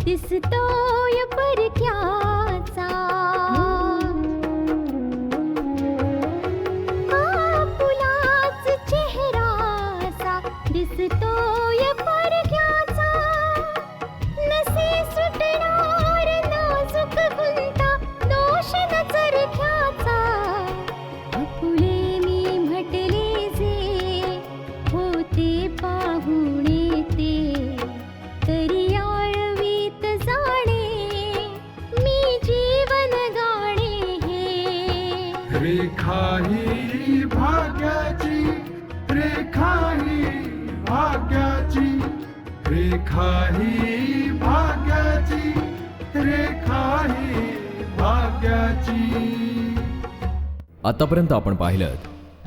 दिसतोय परक्याचा, फुलाच चेहराचा दिसतोय परक्याचा, नसे सुटणार नाजूक गुंता दोष न चरख्याचा, फुले मी म्हटले जे होते पाहुणे ते, तरी रेखा ही भाग्याची, रेखा ही भाग्याची, रेखा ही भाग्याची, रेखा ही भाग्याची. आतापर्यंत आपण पाहिलं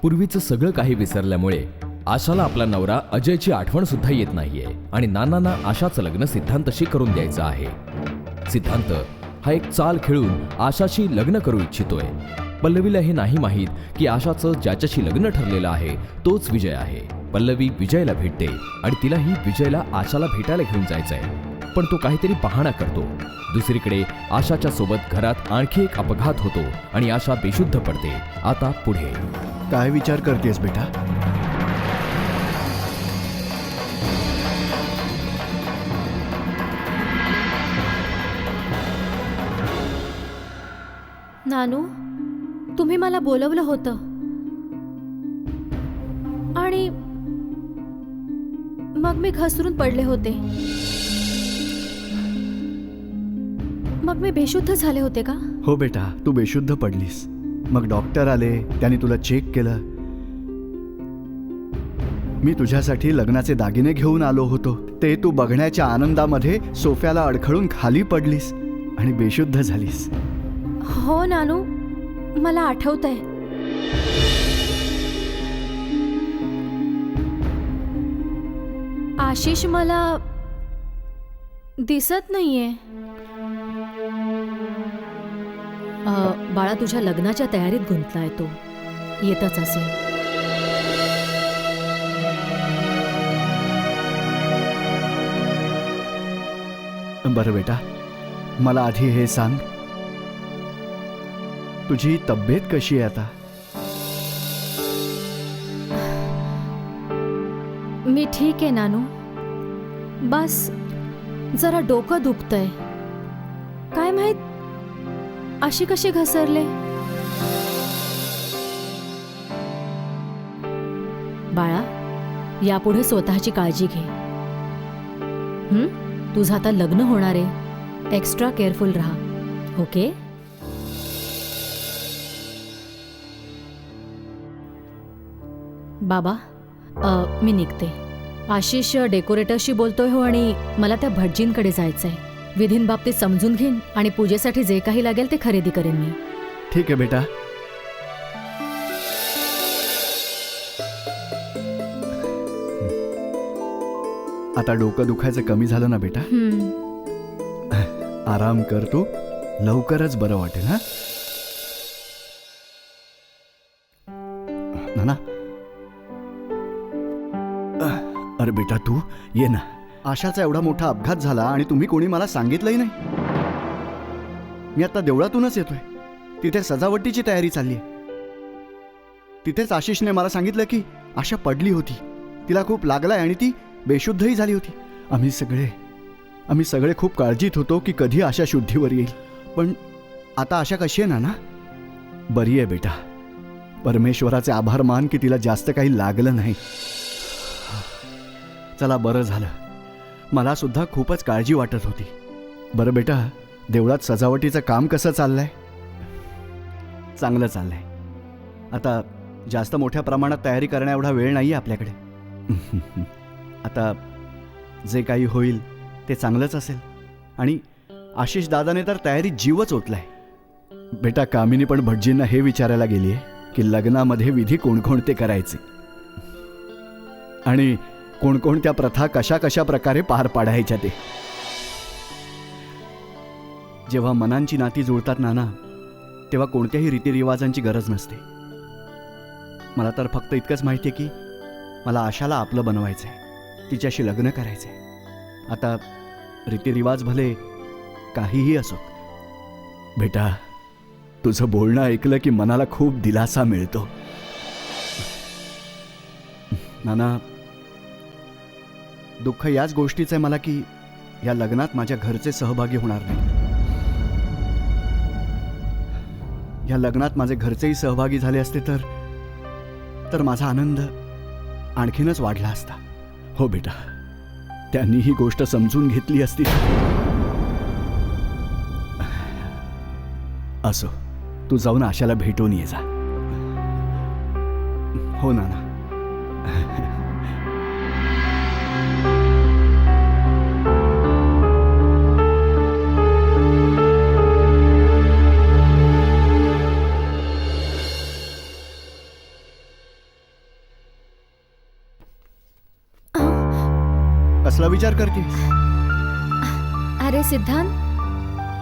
पूर्वीचं सगळं काही विसरल्यामुळे आशाला आपला नवरा अजयची आठवण सुद्धा येत नाहीये आणि नानांना आशाचं लग्न सिद्धांतशी करून द्यायचं आहे. सिद्धांत हा एक चाल खेळून आशाशी लग्न करू इच्छितोय. पल्लवीला हे नाही माहीत की आशाचं ज्याच्याशी लग्न ठरलेलं आहे तोच विजय आहे. पल्लवी विजयला भेटते आणि तिलाही विजयला आशाला भेटायला घेऊन जायचंय, पण तो काहीतरी बहाणा करतो. दुसरीकडे आशाच्या सोबत घरात आणखी एक अपघात होतो आणि आशा बेशुद्ध पडते. आता पुढे काय विचार करतेस बेटा? नानू, तुम्ही मला बोलवलं होतं आणि मग मी घसरून पडले होते. मग मी बेशुद्ध झाले होते का? हो बेटा, तू बेशुद्ध पडलीस. मग डॉक्टर आले, त्यांनी तुला चेक केलं. मी तुझ्यासाठी लग्नाचे दागिने घेऊन आलो होतो, ते तू बघण्याच्या आनंदामध्ये सोफ्याला अडखळून खाली पडलीस आणि बेशुद्ध झालीस. हो नानू, मला आठवतंय. आशिष मला दिसत नाहीये. बाळा, तुझ्या लग्नाच्या तयारीत गुंतलाय तो, येतच असेल. बरं बेटा, मला आधी हे सांग, तुझी तब्येत कशी आहे आता? मी ठीक आहे नानू, बस जरा डोकं दुखतंय. काय माहित अशी कशी घसरले. बाळा, यापुढे स्वतःची काळजी घे. तुझं आता लग्न होणार आहे, एक्स्ट्रा केअरफुल राहा. ओके? बाबा, मी निघते. आशिष डेकोरेटरशी बोलतोय हो, आणि मला त्या भटजींकडे जायचंय. विधींबाबतीत समजून घेईन आणि पूजेसाठी जे काही लागेल ते खरेदी करेन मी. ठीक आहे बेटा. आता डोकं दुखायचं कमी झालं ना बेटा? आराम कर तू, लवकरच बरं वाटेल. हा नाना. अरे बेटा, तू ये ना. आशाचा एवढा मोठा अपघात झाला आणि तुम्ही कोणी मला सांगितलंही नाही. मी आता देवळातूनच येतोय, तिथे सजावटीची तयारी चालली आहे. तिथेच आशिषने मला सांगितलं की आशा पडली होती, तिला खूप लागलाय आणि ती बेशुद्धही झाली होती. आम्ही सगळे आम्ही सगळे खूप काळजीत होतो की कधी आशा शुद्धीवर येईल. पण आता आशा कशी आहे नाना? बरी आहे बेटा. परमेश्वराचे आभार मान की तिला जास्त काही लागलं नाही. चला बरं झालं. मला सुद्धा खूपच काळजी वाटत होती. बरं बेटा, देवळात सजावटीचं काम कसं चाललंय? चांगलं चाललंय. आता जास्त मोठ्या प्रमाणात तयारी करण्या एवढा वेळ नाही आहे आपल्याकडे. आता जे काही होईल ते चांगलंच असेल. आणि आशिष दादाने तर तयारीत जीवच ओतलाय. बेटा, कामिनी पण भटजींना हे विचारायला गेली आहे की लग्नामध्ये विधी कोणकोणते करायचे आणि कोणकोणत्या प्रथा कशा कशा प्रकारे पार पाडायच्या ते. जेव्हा मनांची नाती जुळतात नाना, तेव्हा कोणत्याही रीतिरिवाजांची गरज नसते. मला तर फक्त इतकंच माहिती आहे की मला आशाला आपलं बनवायचं आहे, तिच्याशी लग्न करायचं आहे. आता रीतिरिवाज भले काहीही असो. बेटा, तुझं बोलणं ऐकलं की मनाला खूप दिलासा मिळतो. नाना, दुःख याच गोष्टीचं आहे मला की या लग्नात माझ्या घरचे सहभागी होणार नाही. या लग्नात माझे घरचेही सहभागी झाले असते तर माझा आनंद आणखीनच वाढला असता. हो बेटा, त्यांनी ही गोष्ट समजून घेतली असती. असो, तू जाऊन आशाला भेटून ये जा. हो नाना. कसला विचार करतेस? अरे सिद्धांत,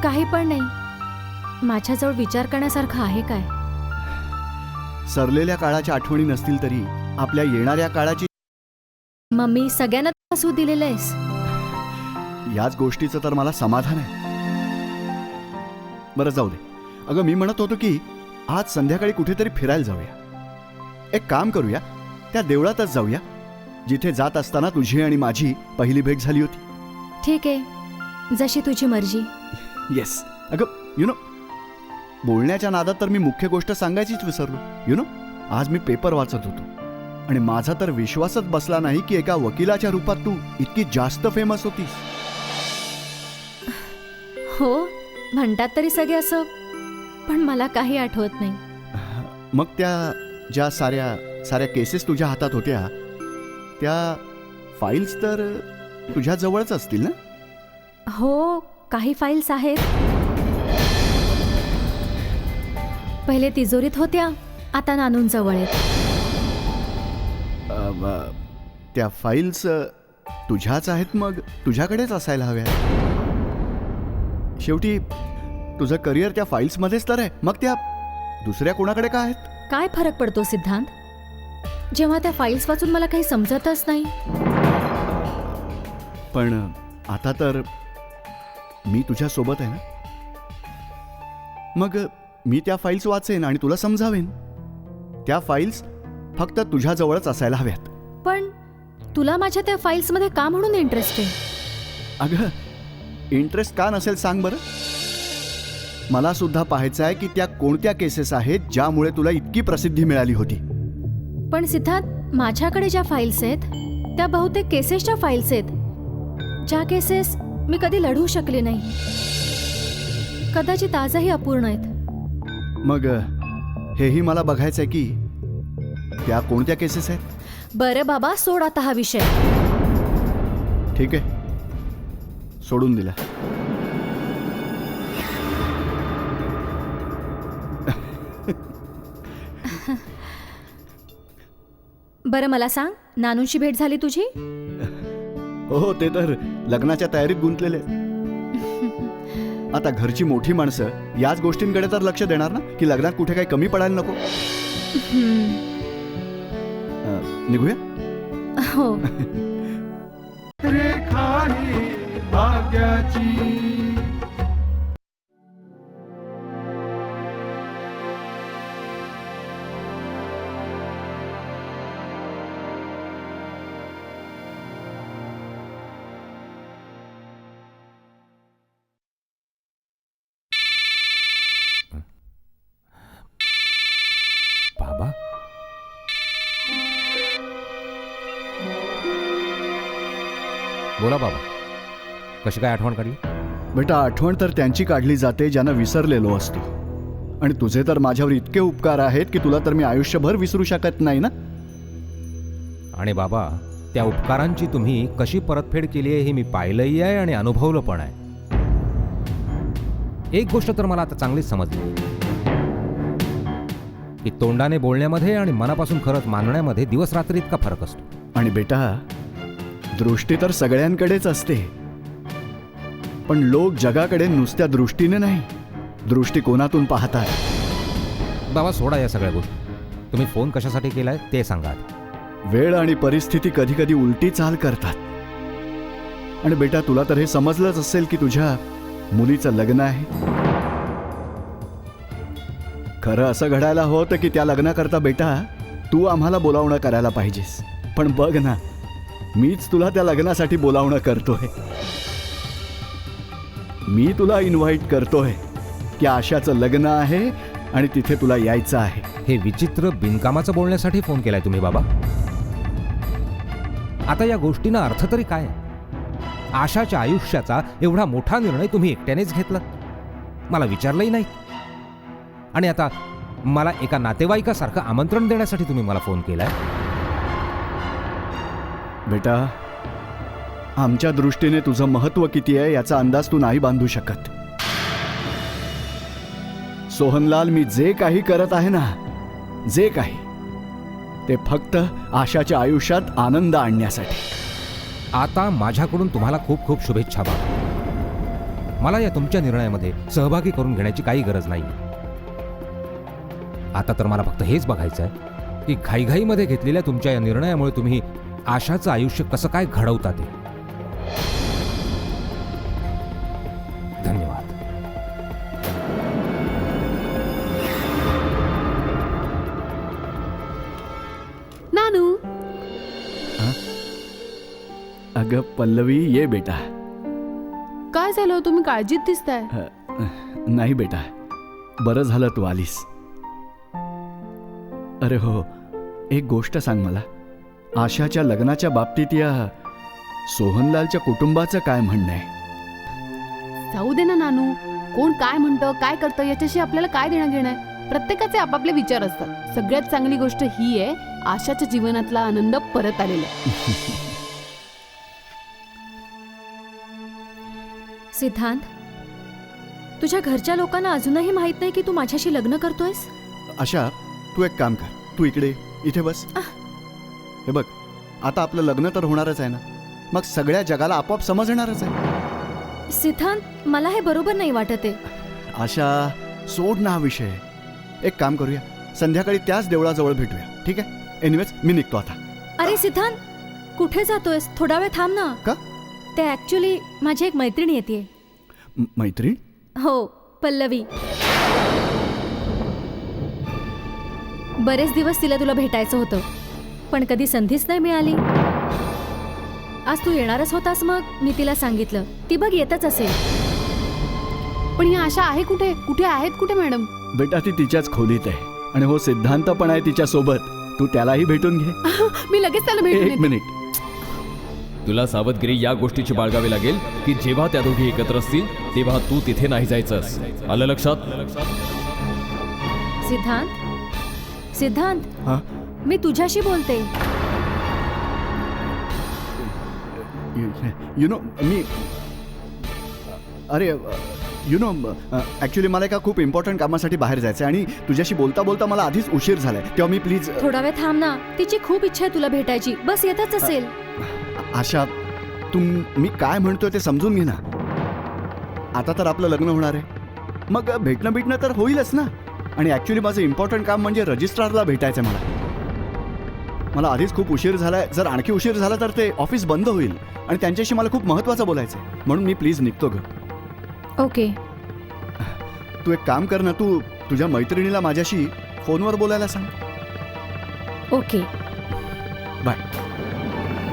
काही पण नाही. माझ्याजवळ विचार करण्यासारखं आहे काय? सरलेल्या काळाच्या आठवणी नसतील तरी आपल्या येणाऱ्या काळाची मम्मी, सगळ्यांना हसू दिलेलं आहेस. याच गोष्टीचं तर मला समाधान आहे. बरं जाऊ दे. अगं, मी म्हणत होतो की आज संध्याकाळी कुठेतरी फिरायला जाऊया. एक काम करूया, त्या देवळातच जाऊया जिथे जात असताना तुझी आणि माझी पहिली भेट झाली होती. ठीक आहे, जशी तुझी मर्जी. येस. अगं, यु नो, बोलण्याच्या नादात तर मी मुख्य गोष्ट सांगायचीच विसरलो. यु नो, आज मी पेपर वाचत होतो आणि माझा तर विश्वासच बसला नाही की एका वकिलाच्या रूपात तू इतकी जास्त फेमस होतीस. हो, म्हणतात तरी सगळे असं, पण मला काही आठवत नाही. मग त्या ज्या साऱ्या केसेस तुझ्या हातात होत्या, त्या फाईल्स तर तुझ्या जवळच असतील ना? हो, काही फाईल्स आहेत. पहिले तिजोरीत होत्या, आता नानूंजवळ आहेत. त्या फाईल्स तुझ्याच आहेत, मग तुझ्याकडेच असायला हव्या. शेवटी तुझं करिअर त्या फाईल्समध्येच तर आहे, मग त्या दुसऱ्या कोणाकडे का आहेत? काय फरक पडतो सिद्धांत, जेव्हा त्या फाईल्स वाचून मला काही समजतच नाही. पण आता तर मी तुझ्या सोबत आहे ना, मग मी त्या फाईल्स वाचेन आणि तुला समजावेन. त्या फाईल्स फक्त तुझ्याजवळच असायला हव्यात. पण तुला माझ्या त्या फाईल्समध्ये का म्हणून इंटरेस्ट आहे? अगं, इंटरेस्ट का नसेल सांग बरं. मला सुद्धा पाहायचं आहे की त्या कोणत्या केसेस आहेत ज्यामुळे तुला इतकी प्रसिद्धी मिळाली होती. पण सिद्धार्थ, माझ्याकडे ज्या फाईल्स आहेत त्या बहुतेक केसेसच्या फाईल्स आहेत, ज्या केसेस मी कधी लढू शकले नाही. कदाचित आजही अपूर्ण आहेत. मग हेही मला बघायचं आहे की त्या कोणत्या केसेस आहेत. बरं बाबा, सोड आता हा विषय. ठीक आहे, सोडून दिला. बरं मला सांग, नानूंशी भेट झाली तुझी? हो, ते तर लग्नाच्या तयारीत गुंतलेले. आता घरची मोठी माणसं याच गोष्टींकडे तर लक्ष देणार ना की लग्नात कुठे काही कमी पडायला नको. निघूया. हो. रेखा ही भाग्याची. बोला बाबा, कशी काय आठवण काढली? बेटा, आठवण तर त्यांची काढली जाते ज्यांना विसरलेलो असतो. आणि तुझे तर माझ्यावर इतके उपकार आहेत की तुला तर मी आयुष्यभर विसरू शकत नाही ना. आणि बाबा, त्या उपकारांची तुम्ही कशी परतफेड केली आहे हे मी पाहिलंही आहे आणि अनुभवलं पण आहे. एक गोष्ट तर मला आता चांगलीच समजली की तोंडाने बोलण्यामध्ये आणि मनापासून खरंच मानण्यामध्ये दिवस रात्री इतका फरक असतो. आणि बेटा, दृष्टी तर सगळ्यांकडेच असते, पण लोक जगाकडे नुसत्या दृष्टीने नाही, दृष्टिकोनातून पाहतात. बाबा सोडा या सगळ्या गोष्टी. तुम्ही फोन कशासाठी केलाय ते सांगा. वेळ आणि परिस्थिती कधी कधी उलटी चाल करतात. आणि बेटा, तुला तर हे समजलंच असेल की तुझ्या मुलीचं लग्न आहे. खरं असं घडायला होतं की त्या लग्नाकरता बेटा तू आम्हाला बोलावणं करायला पाहिजेस. पण बघ ना, मीच तुला त्या लग्नासाठी बोलावणं करतोय. मी तुला इन्व्हाइट करतोय की आशाचं लग्न आहे आणि तिथे तुला यायचं आहे. हे विचित्र बिनकामाचं बोलण्यासाठी फोन केलाय तुम्ही बाबा? आता या गोष्टींना अर्थ तरी काय? आशाच्या आयुष्याचा एवढा मोठा निर्णय तुम्ही एकट्यानेच घेतला, मला विचारलंही नाही. आणि आता मला एका नातेवाईकासारखं आमंत्रण देण्यासाठी तुम्ही मला फोन केलाय? बेटा, आमच्या दृष्टीने तुझं महत्त्व किती आहे याचा अंदाज तू नाही बांधू शकत. सोहनलाल, मी जे काही करत आहे ना, जे काही, ते फक्त आशाच्या आयुष्यात आनंद आणण्यासाठी. आता माझ्याकडून तुम्हाला खूप खूप शुभेच्छा बाबा. मला या तुमच्या निर्णयामध्ये सहभागी करून घेण्याची काही गरज नाही. आता तर मला फक्त हेच बघायचं आहे की घाईघाईमध्ये घेतलेल्या तुमच्या या निर्णयामुळे तुम्ही आशाचं आयुष्य कसं काय घडवता ते. धन्यवाद. नानू, अगं पल्लवी, ये बेटा. काय झालं? तुम्ही काळजीत दिसताय. नाही बेटा, बरं झालं तू आलीस. अरे हो, एक गोष्ट सांग मला, आशाच्या लग्नाच्या बाबतीत या सोहनलालच्या कुटुंबाचं काय म्हणणं आहे? जाऊ दे ना नानू, कोण काय म्हणतं काय करतं याच्याशी आपल्याला काय देणं घेणं आहे? प्रत्येकाचे आपापले विचार असतात. सगळ्यात चांगली गोष्ट ही आहे, आशाच्या जीवनातला आनंद परत आलेला आहे. सिद्धांत, तुझ्या घरच्या लोकांना अजूनही माहित नाही की तू माझ्याशी लग्न करतोयस? आशा, तू एक काम कर, तू इथे बस. हे बघ, आता आपलं लग्न तर होणारच आहे ना, मग सगळ्या जगाला आपोआप समजणारच आहे. सिद्धांत, मला हे बरोबर नाही वाटत आहे. आशा, सोड ना हा विषय. एक काम करूया, संध्याकाळी त्याच देवळाजवळ भेटूया, ठीक आहे? एनिवेज, मी निघतो आता. अरे सिद्धांत, कुठे जातोयस? थोडा वेळ थांब ना. का? ते ऍक्च्युली माझी एक मैत्रीण येते. मैत्रीण? हो, पल्लवी. बरेच दिवस तिला तुला भेटायचं होतं, पण कधी संधीच नाही मिळाली. आज तू येणारच होतास, मग मी तिला सांगितलं. ती बघ येतच असेल. पण ही आशा आहे कुठे? कुठे आहेत कुठे मॅडम? बेटा, ती तिच्याच खोलीत आहे. आणि हो, सिद्धांत पण आहे तिच्या सोबत. तू त्यालाही भेटून घे. मी लगेच त्याला भेटून एक येते. मिनिट. तुला सावधगिरी या गोष्टीची बाळगावी लागेल की जेव्हा त्या दोघी एकत्र असतील तेव्हा तू तिथे नाही जायचंस. आलं लक्षात? सिद्धांत, हा? मी तुझ्याशी बोलते. यु नो, मी अरे यु नो, ॲक्च्युली मला एका खूप इम्पॉर्टंट कामासाठी बाहेर जायचं आहे आणि तुझ्याशी बोलता बोलता मला आधीच उशीर झालाय. तेव्हा मी प्लीज. थोडा वेळ थांब ना. तिची खूप इच्छा आहे तुला भेटायची. बस येतच असेल. आशा, तू मी काय म्हणतोय ते समजून घे ना. आता तर आपलं लग्न होणार आहे, मग भेटणं तर होईलच ना. आणि ॲक्च्युली माझं इम्पॉर्टंट काम म्हणजे रजिस्ट्रारला भेटायचं आहे मला आधीच खूप उशीर झालाय. जर आणखी उशीर झाला तर ते ऑफिस बंद होईल आणि त्यांच्याशी मला खूप महत्त्वाचं बोलायचं आहे. म्हणून मी प्लीज निघतो ग. ओके. तू एक काम कर ना, तू तुझ्या मैत्रिणीला माझ्याशी फोनवर बोलायला सांग. Okay, bye.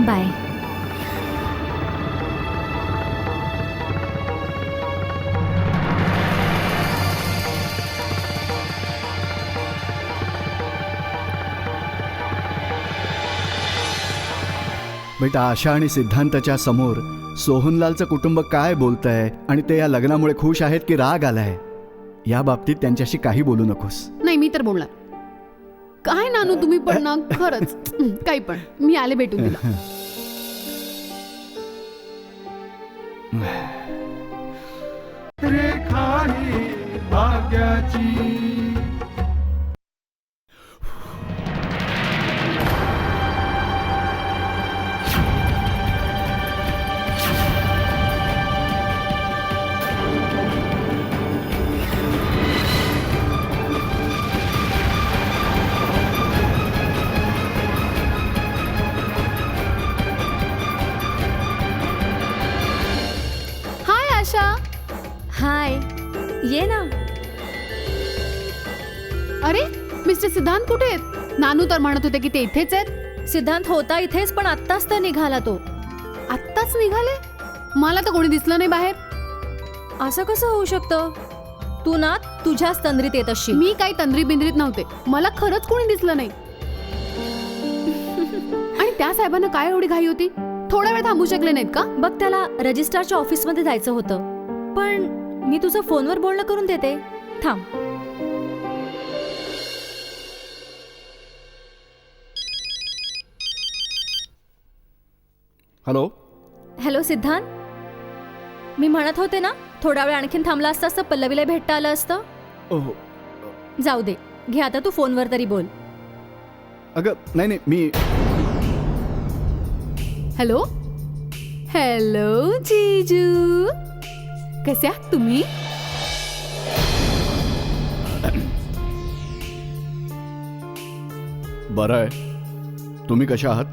बाय. बेटा, आशा आणि सिद्धांताच्या समोर सोहनलालचं कुटुंब काय बोलतंय आणि ते या लग्नामुळे खुश आहेत की राग आलाय या बाबतीत त्यांच्याशी काही बोलू नकोस. नाही मी तर बोलणार. काय नानू तुम्ही पण ना खरंच काही पण. मी आले भेटून तुला. रेखा ही भाग्याची. हाय आशा. हाय, ये ना. अरे मिस्टर सिद्धांत कुठे आहेत? नानू तर म्हणत होते की ते इथेच आहेत. सिद्धांत होता इथेच, पण आत्ताच तर निघाला तो. आत्ताच निघाले? मला तर कोणी दिसलं नाही बाहेर. असं कसं होऊ शकतं? तू ना तुझ्याच तंद्रीत येत असशील. मी काही तंद्री बिंद्रीत नव्हते. मला खरंच कोणी दिसलं नाही. आणि त्या साहेबांना काय एवढी घाई होती? थोडा वेळ थांबू शकले नाहीत का? बघ, त्याला रजिस्ट्रारच्या ऑफिसमध्ये जायचं होतं. पण मी तुझं फोनवर बोलणं करून देते. थांब. हॅलो. हॅलो सिद्धांत, मी म्हणत होते ना, थोडा वेळ आणखीन थांबला असतास तर पल्लवीला भेटता आलं असतं. ओह, जाऊ दे, घे आता तू फोनवर तरी बोल. अगं नाही मी हॅलो. हॅलो जीजू, कसे आहात तुम्ही? बरं आहे. तुम्ही कशा आहात?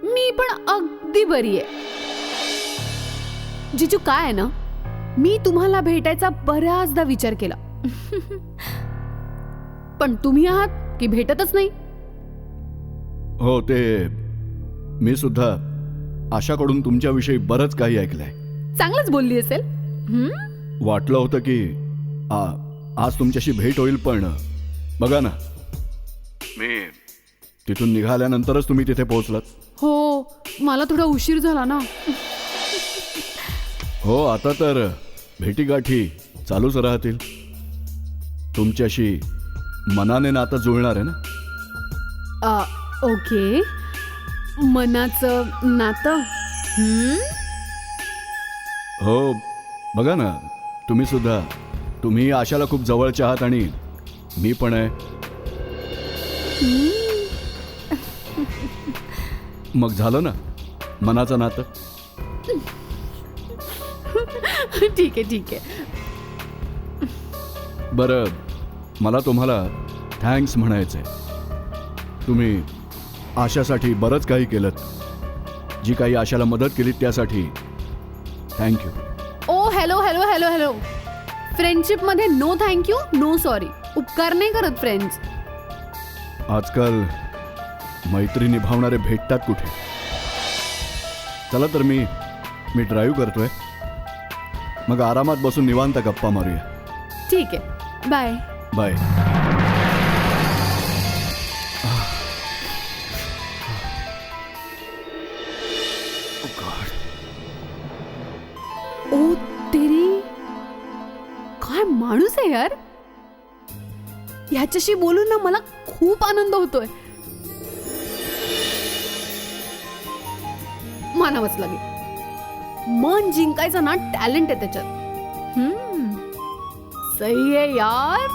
मी पण अगदी बरी आहे. जीजू काय आहे ना, मी तुम्हाला भेटायचा बऱ्याचदा विचार केला. पण तुम्ही आहात की भेटतच नाही. हो, ते मी सुद्धा आशाकडून तुमच्याविषयी बरंच काही ऐकलंय. चांगलंच बोलली असेल. वाटलं होतं की आज तुमच्याशी भेट होईल, पण बघा ना, मी तिथून निघाल्यानंतरच तुम्ही तिथे पोहोचलात. हो, मला थोडा उशीर झाला ना. हो, आता तर भेटीगाठी चालूच राहतील. तुमच्याशी मनाने नातं जुळणार आहे ना. ओके, मनाचं नातं. हो, बघा ना, तुम्ही आशाला खूप जवळचे आहात आणि मी पण आहे. मग झालं ना मनाचं नातं. ठीक आहे ठीक आहे. बरं, मला तुम्हाला थँक्स म्हणायचंय. तुम्ही आशासाठी बरंच काही केलं. जी काही आशाला मदत केली त्यासाठी thank you. Oh hello hello hello hello. फ्रेंडशिपमध्ये नो थँक्यू नो सॉरी. उपकार नाही करत फ्रेंड्स. आजकाल मैत्री निभावणारे भेटतात कुठे. चला तर मी ड्राईव्ह करतोय. मग आरामात बसून निवांत गप्पा मारूया. ठीक आहे, बाय. बाय. ओ तेरी, काय माणूस आहे यार. ह्याच्याशी बोलून ना मला खूप आनंद होतोय. मानावंच लागेल. मन जिंकायचं ना टॅलेंट आहे त्याच्यात. सही आहे यार.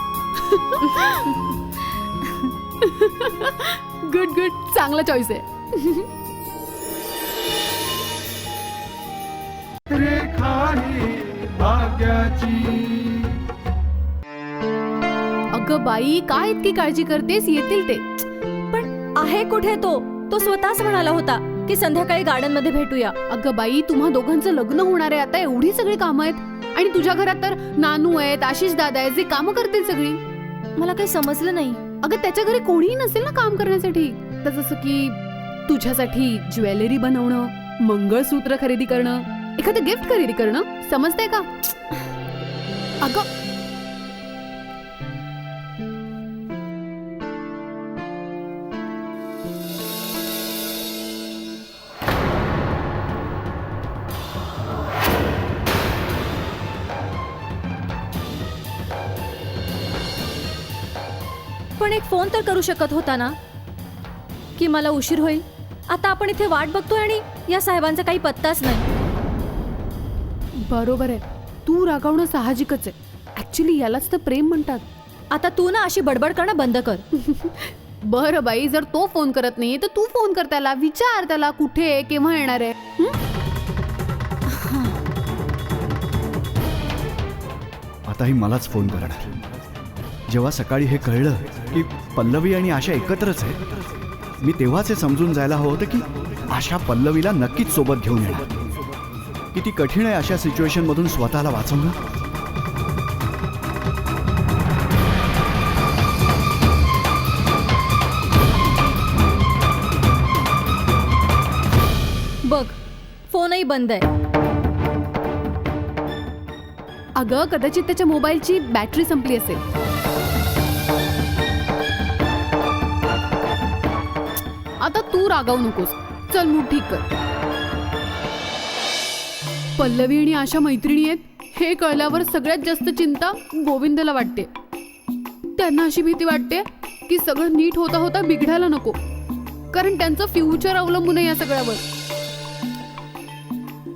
गुड गुड, चांगला चॉईस आहे. रेखा ही भाग्याची. अगं बाई, काय इतकी काळजी करतेस? येतील ते. पण आहे कुठे तो? तो स्वतःच म्हणाला होता की संध्याकाळी गार्डन मध्ये भेटूया. अगं बाई, तुम्हा दोघांचं लग्न होणार आहे आता. एवढी सगळी कामं आहेत आणि तुझ्या घरात तर नानू आहेत, आशिष दादा आहेत, जे कामं करतील सगळी. मला काही समजलं नाही. अगं त्याच्या घरी कोणीही नसेल ना काम करण्यासाठी. तर जसं की तुझ्यासाठी ज्वेलरी बनवणं, मंगळसूत्र खरेदी करणं, एखादं गिफ्ट खरेदी करणं. समजतंय का? अगं पण एक फोन तर करू शकत होता ना की मला उशीर होईल. आता आपण इथे वाट बघतोय आणि या साहेबांचा काही पत्ताच नाही. बरोबर आहे, तू रागावणं साहजिकच आहे. ऍक्च्युली यालाच तर प्रेम म्हणतात. आता तू ना अशी बडबड करणं बंद कर. बरं बाई, जर तो फोन करत नाही तर तू फोन कर त्याला, विचार त्याला कुठे आहे, केव्हा येणार आहे. आताही मलाच फोन करणार. जेव्हा सकाळी हे कळलं की पल्लवी आणि आशा एकत्रच आहेत, मी तेव्हाच हे समजून जायला हवं होतं की आशा पल्लवीला नक्कीच सोबत घेऊन येणार. किती कठीण आहे अशा सिच्युएशनमधून स्वतःला वाचवणं. बघ, फोनही बंद आहे. अगं, कदाचित त्याच्या मोबाईलची बॅटरी संपली असेल. आता तू रागावू नकोस. चल मूड ठीक कर. पल्लवी आणि आशा मैत्रिणी आहेत हे कळल्यावर सगळ्यात जास्त चिंता गोविंदला वाटते. त्यांना अशी भीती वाटते की सगळं नीट होता होता बिघडायला नको, कारण त्यांचं फ्युचर अवलंबून आहे या सगळ्यावर.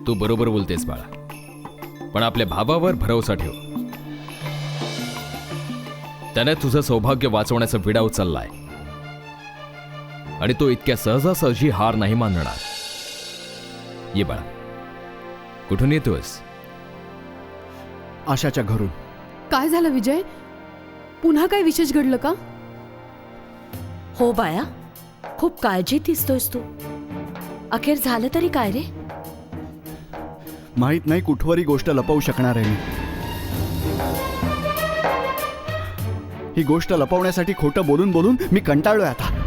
तू बरोबर बोलतेस बाळा, पण आपल्या भावावर भरोसा ठेव. त्याने तुझं सौभाग्य वाचवण्याचा विडा उचललाय आणि तो इतक्या सहजासहजी हार नाही मानणार. ये बाळा, कुठून येतोस? आशाच्या घरून. काय झालं विजय? पुन्हा काय विशेष घडलं का? हो बाया, खूप काळजीत दिसतोयस तू. अखेर झालं तरी काय रे? माहित नाही कुठवरही गोष्ट लपवू शकणार आहे मी. ही गोष्ट लपवण्यासाठी खोटं बोलून बोलून मी कंटाळलोय आता.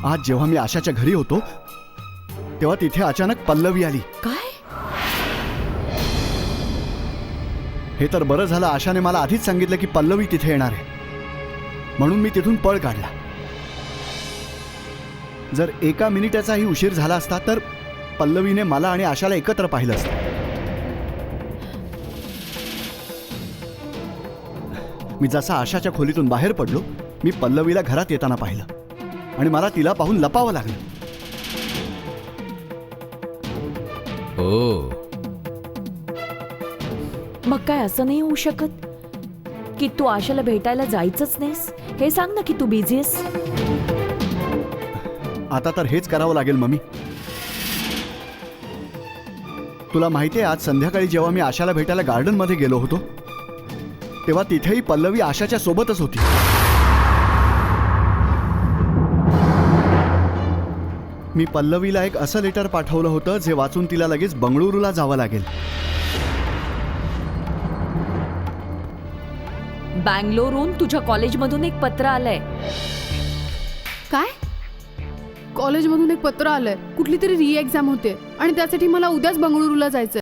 आज जेव्हा मी आशाच्या घरी होतो तेव्हा तिथे अचानक पल्लवी आली. काय? हे तर बरं झालं आशाने मला आधीच सांगितलं की पल्लवी तिथे येणार आहे, म्हणून मी तिथून पळ काढला. जर एका मिनिटाचाही उशीर झाला असता तर पल्लवीने मला आणि आशाला एकत्र पाहिलं असतं. मी जसा आशाच्या खोलीतून बाहेर पडलो, मी पल्लवीला घरात येताना पाहिलं आणि मला तिला पाहून लपावं लागलं. हो, मग काय असं नाही होऊ शकत की तू आशाला भेटायला जायचंच नाहीस? हे सांग ना की तू बिझी आहेस. आता तर हेच करावं लागेल मम्मी. तुला माहितीये, आज संध्याकाळी जेव्हा मी आशाला भेटायला गार्डनमध्ये गेलो होतो तेव्हा तिथेही पल्लवी आशाच्या सोबतच होती. मी पल्लवीला एक असं लेटर पाठवलं होतं जे वाचून तिला लगेच बंगळुरूला जावं लागेल. बँगलोरहून तुझ्या कॉलेजमधून एक पत्र आलंय. काय? कॉलेजमधून एक पत्र आलंय? कुठली तरी री एक्झाम होते आणि त्यासाठी मला उद्याच बंगळुरूला जायचंय.